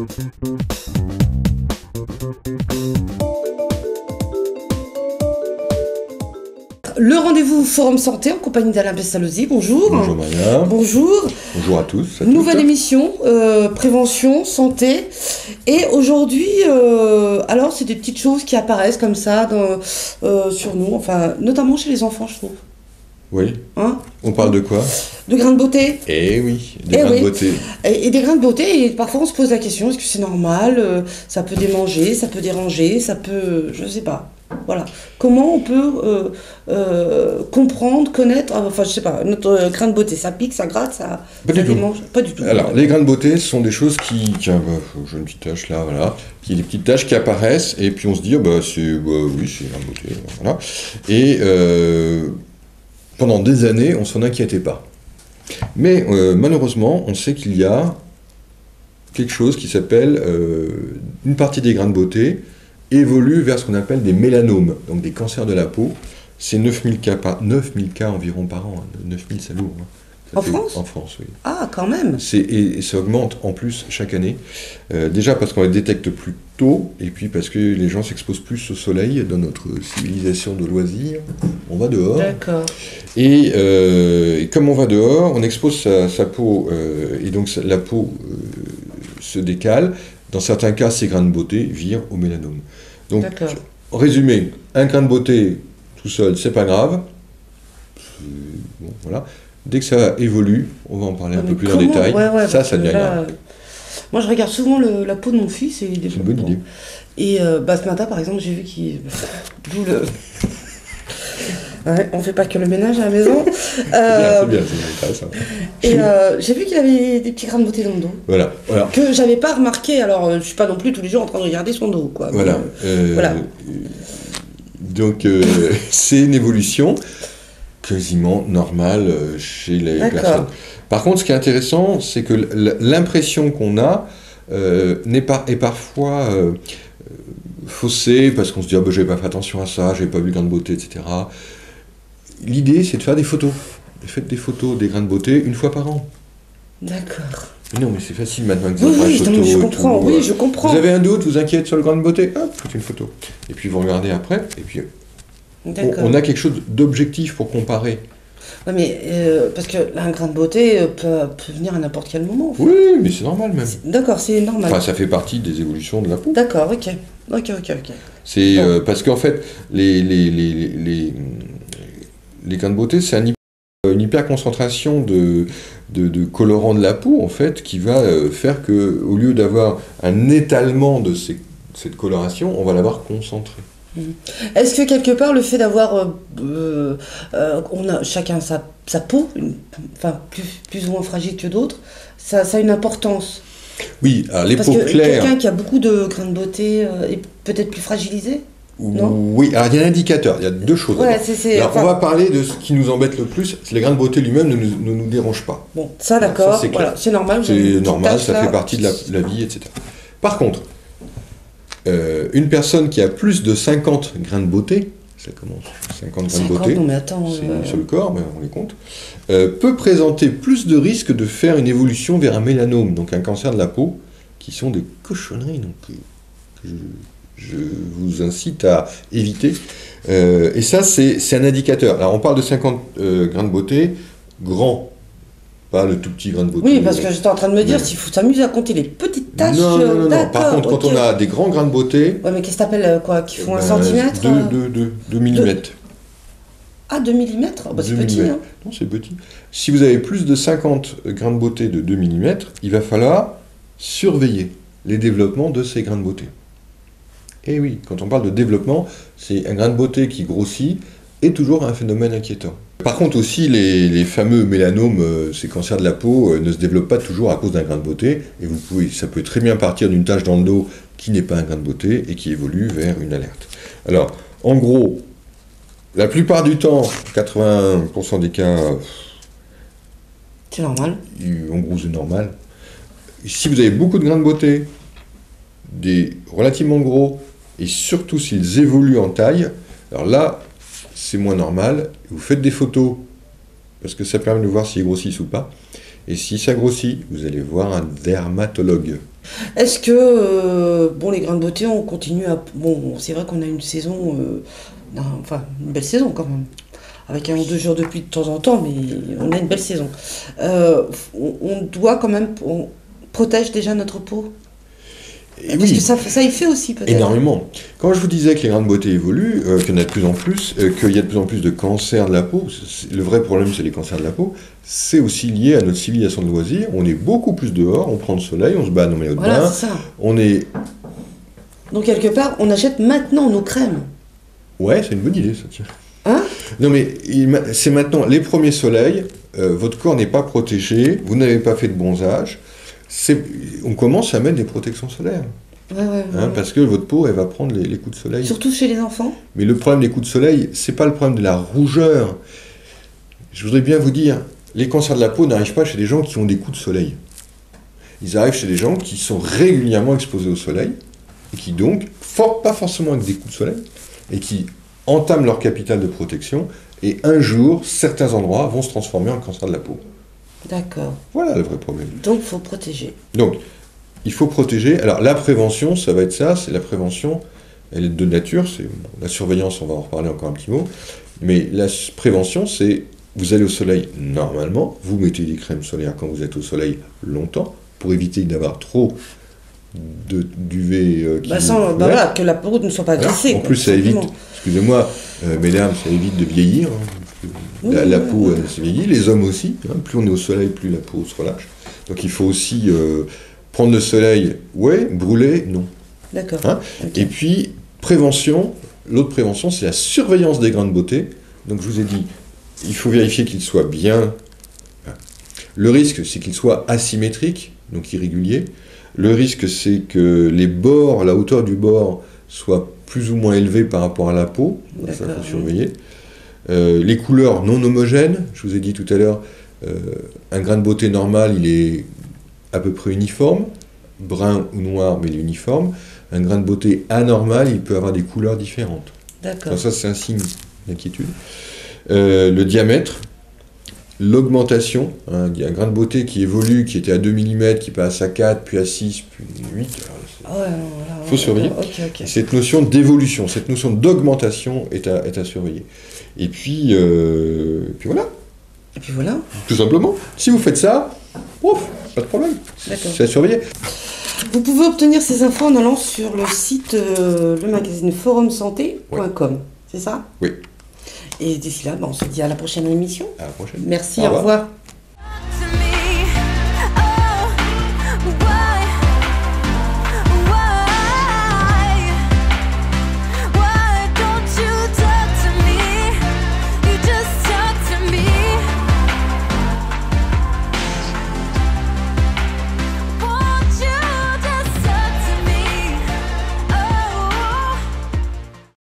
Le rendez-vous Forum Santé en compagnie d'Alain Pestalozzi. Bonjour. Bonjour Maria. Bonjour. Bonjour à tous. Nouvelle émission, prévention, santé. Et aujourd'hui, alors c'est des petites choses qui apparaissent comme ça sur nous, enfin notamment chez les enfants, je trouve. Oui. Hein? On parle de quoi? De grains de beauté. Eh oui, des grains de beauté. Et des grains de beauté, et parfois on se pose la question, est-ce que c'est normal? Ça peut démanger, ça peut déranger, ça peut... je sais pas. Voilà. Comment on peut comprendre, connaître, enfin je sais pas, notre grain de beauté, ça pique, ça gratte, ça démange? Pas du tout. Alors, les grains de beauté sont des choses qui j'ai une petite tache là, voilà, qui des petites taches qui apparaissent, et puis on se dit, oui, c'est grain de beauté, voilà. Et pendant des années, on s'en inquiétait pas. Mais malheureusement, on sait qu'il y a quelque chose qui s'appelle, une partie des grains de beauté évolue vers ce qu'on appelle des mélanomes, donc des cancers de la peau. C'est 9000 cas environ par an. 9000, c'est lourd. Hein. En France ? En France, oui. Ah, quand même. Et ça augmente en plus chaque année. Déjà parce qu'on les détecte plus tôt, et puis parce que les gens s'exposent plus au soleil dans notre civilisation de loisirs. On va dehors. D'accord. Et comme on va dehors, on expose sa peau, et donc la peau se décale. Dans certains cas, ces grains de beauté virent au mélanome. Donc, en résumé, un grain de beauté tout seul, c'est pas grave. Bon, voilà. Dès que ça évolue, on va en parler un peu plus en détail. Ça devient grave. Moi, je regarde souvent la peau de mon fils. Et c'est une bonne idée. Et ce matin, par exemple, j'ai vu qu'il... D'où le... Ouais, on fait pas que le ménage à la maison. C'est bien, c'est intéressant. Et j'ai vu qu'il avait des petits grains de beauté dans le dos. Voilà. Que j'avais pas remarqué. Alors, je suis pas non plus tous les jours en train de regarder son dos, quoi. Voilà. Voilà. Donc, c'est une évolution quasiment normale chez les personnes. Par contre, ce qui est intéressant, c'est que l'impression qu'on a est parfois faussée, parce qu'on se dit « j'avais pas fait attention à ça, j'avais pas vu le grain de beauté, etc. » L'idée, c'est de faire des photos. Faites des photos des grains de beauté une fois par an. D'accord. Non, mais c'est facile maintenant que vous avez une photo. Je comprends, tout, je comprends. Vous avez un doute, vous inquiétez sur le grain de beauté, hop, faites une photo. Et puis vous regardez après, et puis on a quelque chose d'objectif pour comparer. Ouais, mais parce que un grain de beauté peut venir à n'importe quel moment. En fait. Oui, mais c'est normal même. D'accord, c'est normal. Enfin, ça fait partie des évolutions de la peau. D'accord, ok. C'est parce qu'en fait, les grains de beauté, c'est une hyperconcentration de colorants de la peau, en fait, qui va faire que, au lieu d'avoir un étalement de cette coloration, on va l'avoir concentrée. Est-ce que quelque part le fait d'avoir on a chacun sa peau, enfin plus ou moins fragile que d'autres, ça a une importance? Oui, alors les peaux claires. Quelqu'un qui a beaucoup de grains de beauté est peut-être plus fragilisé? Non? Oui, alors il y a un indicateur, il y a deux choses. Alors, on va parler de ce qui nous embête le plus, c'est les grains de beauté lui-même ne nous dérangent pas. Bon, ça d'accord, voilà, c'est normal. C'est normal, ça fait partie de la vie, etc. Par contre, une personne qui a plus de 50 grains de beauté, ça commence 50 grains de beauté, non mais attends, c'est sur le corps, mais on les compte, peut présenter plus de risques de faire une évolution vers un mélanome, donc un cancer de la peau, qui sont des cochonneries, donc je vous incite à éviter. Et ça, c'est un indicateur. Alors on parle de 50 grains de beauté, grand. Pas le tout petit grain de beauté. Oui, parce que j'étais en train de me dire s'il faut s'amuser à compter les petites taches. Non. Par contre, quand on a des grands grains de beauté... Ouais, mais qu'est-ce que t'appelles quoi? Qui font 1 centimètre 2 millimètres. Ah, 2 millimètres? Bah, c'est petit, hein. Non, c'est petit. Si vous avez plus de 50 grains de beauté de 2 millimètres, il va falloir surveiller les développements de ces grains de beauté. Et oui, quand on parle de développement, c'est un grain de beauté qui grossit est toujours un phénomène inquiétant. Par contre aussi, les fameux mélanomes, ces cancers de la peau, ne se développent pas toujours à cause d'un grain de beauté, et ça peut très bien partir d'une tache dans le dos qui n'est pas un grain de beauté et qui évolue vers une alerte. Alors, en gros, la plupart du temps, 80% des cas, c'est normal. En gros, c'est normal. Si vous avez beaucoup de grains de beauté, des relativement gros, et surtout s'ils évoluent en taille, alors là, c'est moins normal. Vous faites des photos, parce que ça permet de voir s'ils grossissent ou pas. Et si ça grossit, vous allez voir un dermatologue. Est-ce que, bon, les grains de beauté, on continue à... Bon, c'est vrai qu'on a une saison, enfin, une belle saison quand même. Avec 1 ou 2 jours de pluie de temps en temps, mais on a une belle saison. On doit quand même... On protège déjà notre peau. Et Parce oui, que ça y fait aussi, peut-être. énormément. Quand je vous disais que les grains de beauté évoluent, qu'il y en a de plus en plus, qu'il y a de plus en plus de cancers de la peau, le vrai problème c'est les cancers de la peau, c'est aussi lié à notre civilisation de loisirs. On est beaucoup plus dehors, on prend le soleil, on se bat dans les maillots de Voilà, bain, c'est ça. on est... Donc, quelque part, on achète maintenant nos crèmes. Ouais, c'est une bonne idée ça, tiens. Hein? Non mais c'est maintenant les premiers soleils, votre corps n'est pas protégé, vous n'avez pas fait de bronzage, on commence à mettre des protections solaires. Ouais, ouais, Hein, ouais. parce que votre peau, elle va prendre les coups de soleil. Surtout chez les enfants. Mais le problème des coups de soleil, c'est pas le problème de la rougeur. Je voudrais bien vous dire, les cancers de la peau n'arrivent pas chez des gens qui ont des coups de soleil. Ils arrivent chez des gens qui sont régulièrement exposés au soleil, et qui donc, pas forcément avec des coups de soleil, et qui entament leur capital de protection, et un jour, certains endroits vont se transformer en cancer de la peau. D'accord. Voilà le vrai problème. Donc, il faut protéger. Donc, il faut protéger. Alors, la prévention, ça va être ça, c'est la prévention, elle est de nature, c'est la surveillance, on va en reparler encore un petit mot, mais la prévention, c'est, vous allez au soleil normalement, vous mettez des crèmes solaires quand vous êtes au soleil longtemps, pour éviter d'avoir trop d'UV qui Voilà, que la peau ne soit pas voilà. glacée. En quoi, plus, ça évite, simplement. excusez-moi, mesdames, ça évite de vieillir, hein. La peau, elle se vieillit, les hommes aussi, hein. Plus on est au soleil, plus la peau se relâche. Donc il faut aussi prendre le soleil, ouais, brûler, non. D'accord. Hein. Ok. Et puis, prévention, l'autre prévention, c'est la surveillance des grains de beauté. Donc je vous ai dit, il faut vérifier qu'ils soient bien. Le risque, c'est qu'ils soient asymétriques, donc irréguliers. Le risque, c'est que les bords, la hauteur du bord, soit plus ou moins élevée par rapport à la peau. Donc ça, il faut surveiller. Les couleurs non homogènes, je vous ai dit tout à l'heure, un grain de beauté normal, il est à peu près uniforme, brun ou noir, mais il est uniforme. Un grain de beauté anormal, il peut avoir des couleurs différentes. D'accord. Ça, c'est un signe d'inquiétude. Le diamètre, l'augmentation, hein, il y a un grain de beauté qui évolue, qui était à 2 mm, qui passe à 4, puis à 6, puis 8. Ah ouais, Il faut surveiller. Ok. Cette notion d'évolution, cette notion d'augmentation est à surveiller. Et puis voilà. Et puis voilà. Tout simplement. Si vous faites ça, ouf, pas de problème. D'accord. C'est à surveiller. Vous pouvez obtenir ces infos en allant sur le site, le magazine forumsanté.com. C'est ça? Oui. Et d'ici là, on se dit à la prochaine émission. À la prochaine. Merci, Au au revoir. revoir.